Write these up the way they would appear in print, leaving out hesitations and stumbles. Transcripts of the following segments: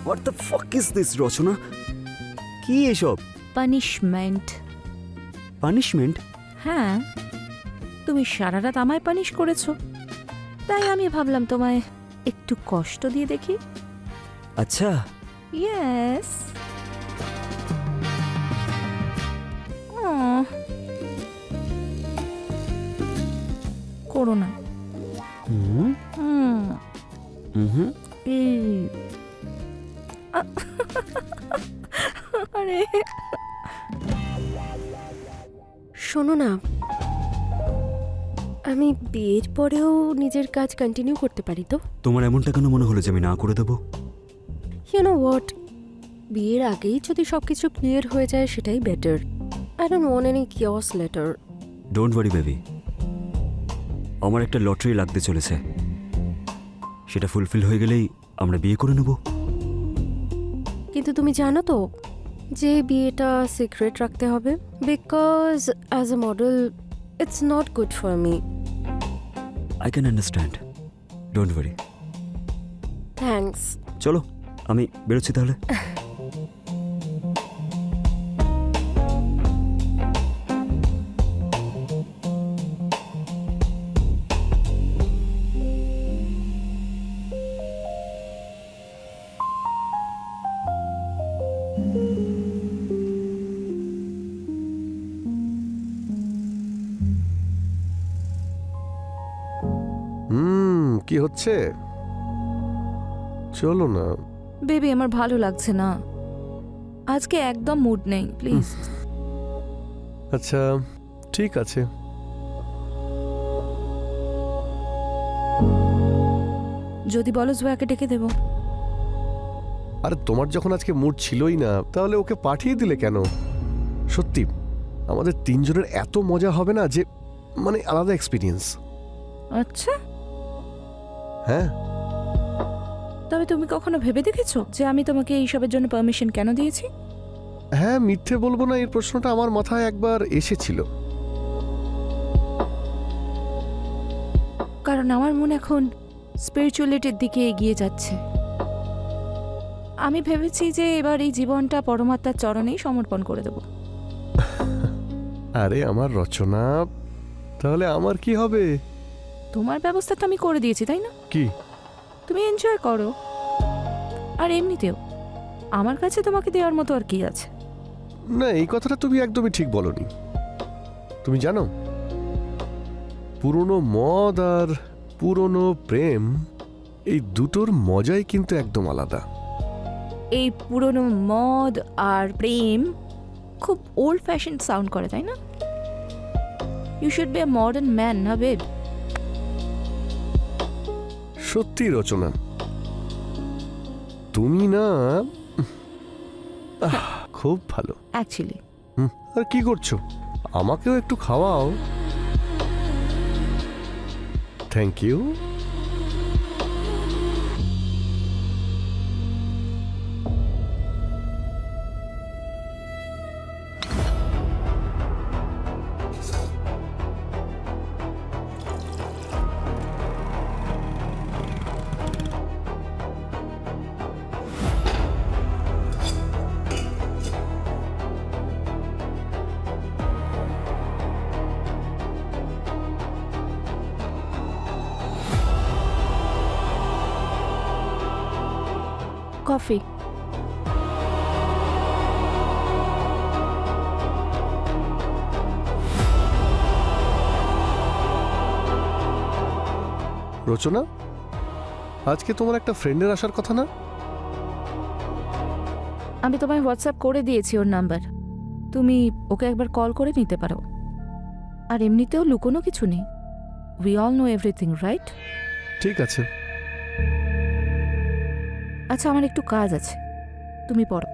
What the fuck is this রচনা? কি এসব? পানিশমেন্ট। পানিশমেন্ট? হ্যাঁ, তুমি সারা রাত আমায় পানিশ করেছো, তাই আমি ভাবলাম তোমায় একটু কষ্ট দিয়ে দেখি। আচ্ছা, ইয়েস। করো না। হুম হুম এই। আরে শোনো না, আমি বিয়ের পরেও নিজের কাজ কন্টিনিউ করতে পারি তো? তোমার এমনটা কেন মনে হলো যে আমি না করে দেবো? ইউ নো হোয়াট, বিয়ের আগেই যদি সবকিছু ক্লিয়ার হয়ে যায় সেটাই better. I don't want any chaos later. Don't worry baby, আমার একটা লটারি লাগতে চলেছে, সেটা ফুলফিল হয়ে গেলেই আমরা বিয়ে করে নেব। কিন্তু তুমি জানো তো যে বিয়েটা সিক্রেট রাখতে হবে, because as a model it's not good for me. I can understand, don't worry. Thanks. চলো আমি বেরোচ্ছি তাহলে। কি হচ্ছে? চলো না। বেবি, আমার ভালো লাগছে না আজকে, একদম মুড নেই, প্লিজ। আচ্ছা ঠিক আছে। যদি বলো জয়াকে ডেকে দেবো। আরে তোমার যখন আজকে মুড ছিলই না, তাহলে ওকে পাঠিয়ে দিলে কেন? সত্যি আমাদের তিনজনের এত মজা হবে না, যে মানে আলাদা এক্সপিরিয়েন্স। আচ্ছা, হ্যাঁ। তবে তুমি কখনো ভেবে দেখেছো যে আমি তোমাকে এইসবের জন্য পারমিশন কেন দিয়েছি? হ্যাঁ, মিথ্যে বলবো না, এই প্রশ্নটা আমার মাথায় একবার এসেছিল। কারণ আমার মন এখন স্পিরিচুয়ালিটির দিকে এগিয়ে যাচ্ছে। আমি ভেবেছি যে এবার এই জীবনটা পরমাত্মার চরণেই সমর্পণ করে দেব। আরে আমার রচনা, তাহলে আমার কি হবে? তোমার ব্যবস্থা তো আমি করে দিয়েছি, তাই না? কি? তুমি এনজয় করো। আর এমনিতেও আমার কাছে তোমাকে দেওয়ার মতো আর কি আছে? না, এই কথাটা তুমি একদমই ঠিক বলনি। তুমি জানো, পুরনো মদ আর পুরনো প্রেম, এই দুটোর মজাই কিন্তু একদম আলাদা। এই পুরনো মদ আর প্রেম খুব ওল্ড ফ্যাশন সাউন্ড করে, তাই না? You should be a modern man, না বেব? সত্যি রচনা, তুমি না খুব ভালো। অ্যাকচুয়ালি আর কি করছো? আমাকেও একটু খাওয়াও। Thank you. কফি। রচনা, আজকে তোমার একটা ফ্রেন্ডের আসার কথা না? আমি তোমায় হোয়াটসঅ্যাপ করে দিয়েছি ওর নাম্বার, তুমি ওকে একবার কল করে নিতে পারো। আর এমনিতেও লুকোনো কিছু নেই, we all know everything, right? ঠিক আছে। আচ্ছা, আমার একটু কাজ আছে, তুমি পড়ো।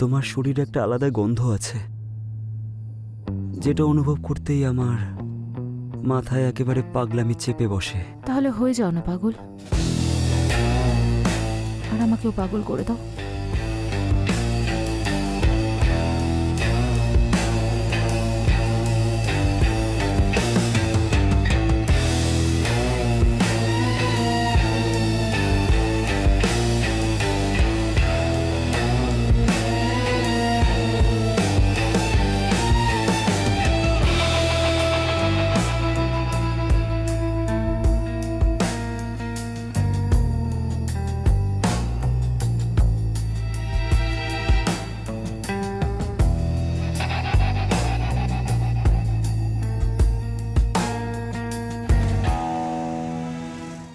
তোমার শরীরে একটা আলাদা গন্ধ আছে, যেটা অনুভব করতেই আমার মাথায় একেবারে পাগলামি চেপে বসে। তাহলে হয়ে যাও না পাগল, আর আমাকেও পাগল করে দাও।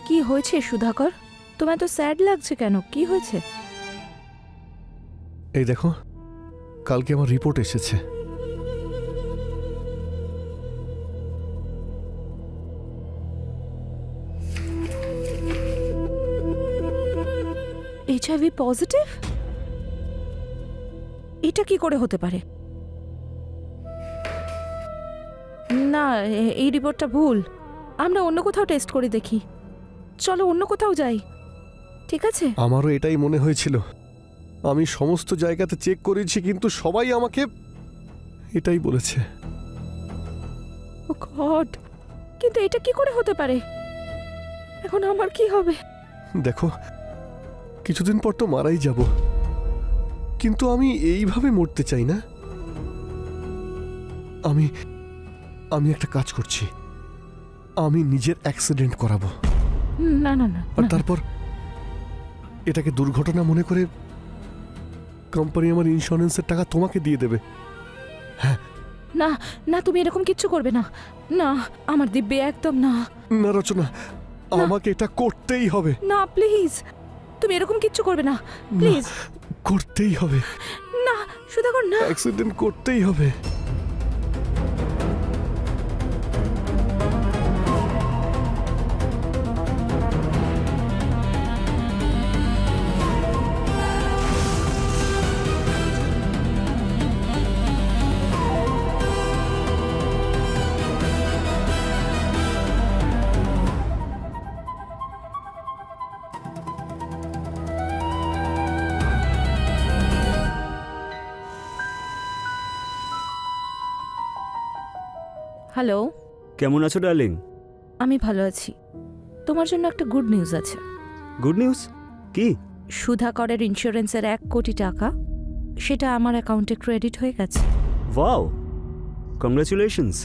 কি হয়েছে সুধাকর? তোমার তো স্যাড লাগছে কেন? কি হয়েছে? এই দেখো, কালকে আমার রিপোর্ট এসেছে। HIV positive? এটা কি করে হতে পারে? না, এই রিপোর্টটা ভুল। আমরা অন্য কোথাও টেস্ট করে দেখি। চলো অন্য কোথাও যাই, ঠিক আছে? আমারও এটাই মনে হয়েছিল। আমি সমস্ত জায়গাতে চেক করেছি, কিন্তু সবাই আমাকে এটাই বলেছে। ও গড, কিন্তু এটা কি করে হতে পারে? এখন আমার কি হবে? দেখো, কিছুদিন পর তো মারাই যাব, কিন্তু আমি এইভাবে মরতে চাই না। আমি আমি একটা কাজ করছি, আমি নিজের অ্যাক্সিডেন্ট করাবো, না না না, আর না, তারপর এটাকে দুর্ঘটনা মনে করে কোম্পানি আমার ইন্স্যুরেন্সের টাকা তোমাকে দিয়ে দেবে। না না, তুমি এরকম কিচ্ছু করবে না। না, আমার দিব্যে একদম না। না রচনা, আমাকে এটা করতেই হবে। না প্লিজ, তুমি এরকম কিচ্ছু করবে না, প্লিজ। করতেই হবে, না সুধাকর, না। অ্যাক্সিডেন্ট করতেই হবে। হ্যালো, কেমন আছো ডার্লিং? আমি ভালো আছি। তোমার জন্য একটা গুড নিউজ আছে। Good news? কি? সুধাকরের ইন্স্যুরেন্সের 1 কোটি টাকা, সেটা আমার অ্যাকাউন্টে ক্রেডিট হয়ে গেছে। Wow, congratulations.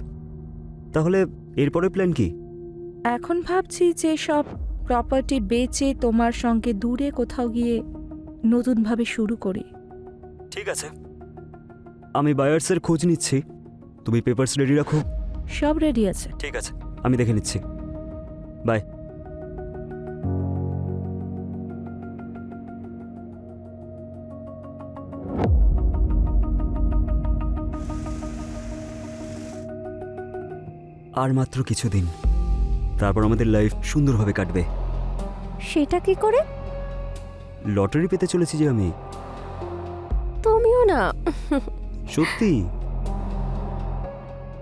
তাহলে এরপরে প্ল্যান কি? এখন ভাবছি যে সব প্রপার্টি বেচে তোমার সঙ্গে দূরে কোথাও গিয়ে নতুনভাবে শুরু করি। ঠিক আছে, আমি বায়ার্সের খোঁজ নিচ্ছি, তুমি পেপারস রেডি রাখো। সব রেডি আছে। ঠিক আছে, আমি দেখে নিচ্ছি। বাই। আর মাত্র কিছুদিন, তারপর আমাদের লাইফ সুন্দরভাবে কাটবে। সেটা কি করে? লটারি পেতে চলেছি যে আমি। তুমিও না। সত্যি,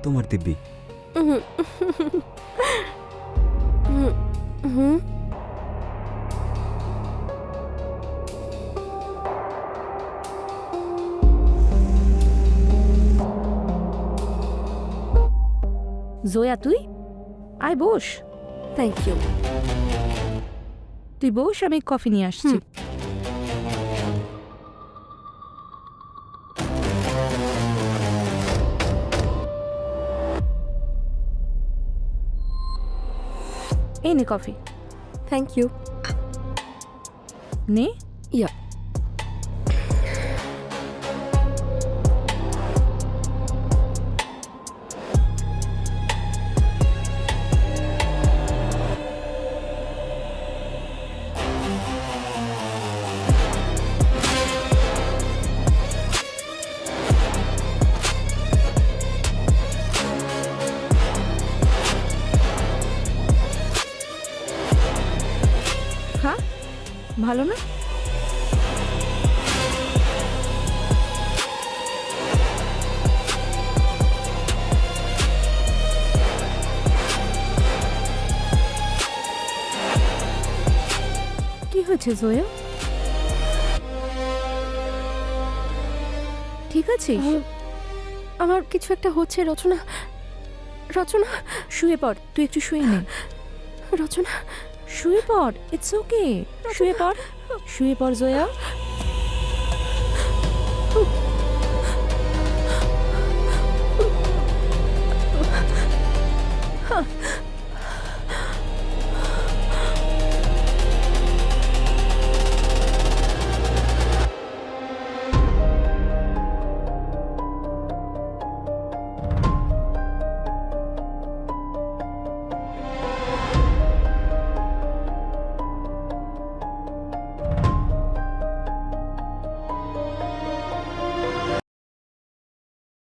তোমার দিব্যি। হুম, জয়া, তুই আয়, বস। Thank you. তুই বস, আমি কফি নিয়ে আসছি। এই নে কফি, থ্যাংক ইউ। নে। ইয়া। খা, ভালো না? কি হয়েছে জয়া? ঠিক আছিস? আমার কিছু একটা হচ্ছে রচনা। রচনা, শুয়ে পড়, তুই একটু শুয়ে নে। রচনা, শুয়ে পড়, ইটস ওকে। শুয়ে পড়, শুয়ে পড় জয়া।